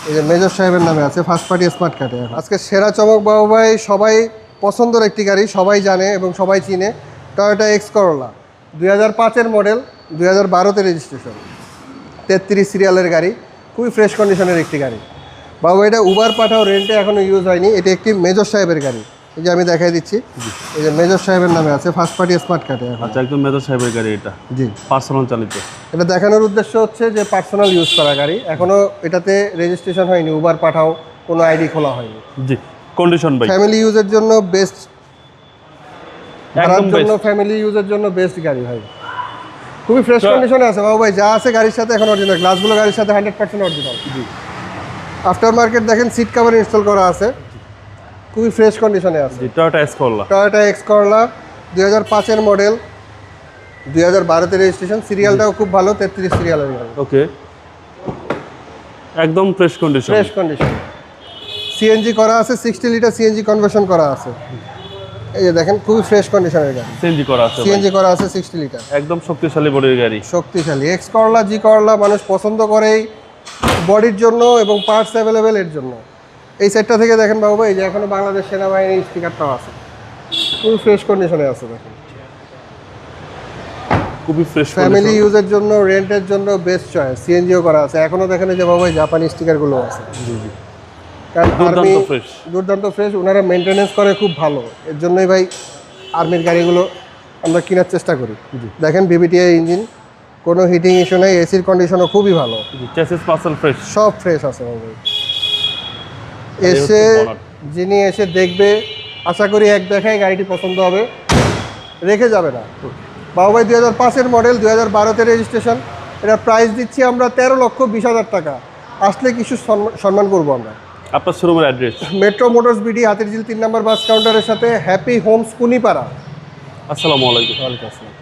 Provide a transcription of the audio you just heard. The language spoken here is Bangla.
এই যে মেজর সাহেবের নামে আছে, ফার্স্ট পার্টি স্মার্ট কার্ডে। আজকে সেরা চমক বাবু ভাই, সবাই পছন্দের একটি গাড়ি, সবাই জানে এবং সবাই চিনে, টয়োটা এক্স করোলা 2005-এর মডেল, 2012-তে রেজিস্ট্রেশন, 33 সিরিয়ালের গাড়ি, খুবই ফ্রেশ কন্ডিশনের একটি গাড়ি বাবু। এটা উবার পাঠাও রেন্টে এখনও ইউজ হয়নি। এটি একটি মেজর সাহেবের গাড়ি, এই যে আমি দেখাই দিচ্ছি, এই যে মেজর সাহেবের নামে আছে, ফার্স্ট পার্টি স্মার্ট কার্ডে। আচ্ছা, একদম মেজর সাহেবের গাড়ি এটা? জি, পার্সোনাল চালিত। এটা দেখানোর উদ্দেশ্য হচ্ছে যে পার্সোনাল ইউজ করা গাড়ি, এখনও এটাতে রেজিস্ট্রেশন হয়নি, উবার পাঠাও কোনো আইডি খোলা হয়নি। জি, কন্ডিশন ভাই ফ্যামিলি ইউজের জন্য বেস্ট, একদম জন্য ফ্যামিলি ইউজের জন্য বেস্ট গাড়ি ভাই। খুবই ফ্রেশ কন্ডিশনে আছে বাবু ভাই, যা আছে গাড়ির সাথে এখন অরিজিনাল, গ্লাসগুলো গাড়ির সাথে 100% অরিজিনাল। জি, আফটার মার্কেট দেখেন, সিট কভার ইনস্টল করা আছে, খুবই ফ্রেশ কন্ডিশনে আছে। জি, Toyota X Corolla. Toyota X Corolla 2005-এর মডেল, 2012-তে রেজিস্ট্রেশন, সিরিয়ালটাও খুব ভালো, 33 সিরিয়ালের গাড়ি। ওকে, একদম fresh condition. Fresh condition, CNG করা আছে, 60 লিটার সিএনজি কনভার্সন করা আছে। এই যে দেখেন, খুবই ফ্রেশ কন্ডিশনের গাড়ি, সিএনজি করা আছে। সিএনজি করা আছে 60 লিটার, একদম শক্তিশালী বডির গাড়ি, শক্তিশালী। এক্স করলা, জি করলা মানুষ পছন্দ করেই বডির জন্য এবং পার্টস অ্যাভেলেবেল এর জন্য। এই সেটটা থেকে দেখেন বাবু ভাই, যে এখনো বাংলাদেশ সেনাবাহিনীর স্টিকারটাও আছে, খুবই ফ্রেশ কন্ডিশনে আছে। দেখেন, খুবই ফ্রেশ। ফ্যামিলি ইউজের জন্য, রেন্টের জন্য বেস্ট চয়েস। সিএনজিও করা আছে, এখনো দেখেন যে বাবু ভাই জাপানি স্টিকারগুলো আছে। জি জি, কারণ আর্মি ফ্রেশ, দুর্দান্ত ফ্রেশ, ওনারা মেনটেনেন্স করে খুব ভালো, এর জন্যই ভাই আর্মির গাড়িগুলো আমরা কেনার চেষ্টা করি। দেখেন বিবিটিআই ইঞ্জিন, কোনো হিটিং ইস্যু নেই, এসির কন্ডিশনও খুবই ভালো, চেসিস পার্সেল ফ্রেশ, সব ফ্রেশ আছে বাবু ভাই। এসে যিনি এসে দেখবে, আশা করি এক দেখায় গাড়িটি পছন্দ হবে, রেখে যাবে না বাবু ভাই। 2005-এর মডেল, 2012-তে রেজিস্ট্রেশন। এটা প্রাইস দিচ্ছি আমরা 13,20,000 টাকা। আসলে কিছু সম্মান করবো আমরা। আপনার শোরুমের address? Metro motors BD, Hatirjheel 3 নম্বর বাস কাউন্টারের সাথে, হ্যাপি হোমস কুনিপাড়া। আসসালামু আলাইকুম। ওয়ালাইকুম আসসালাম।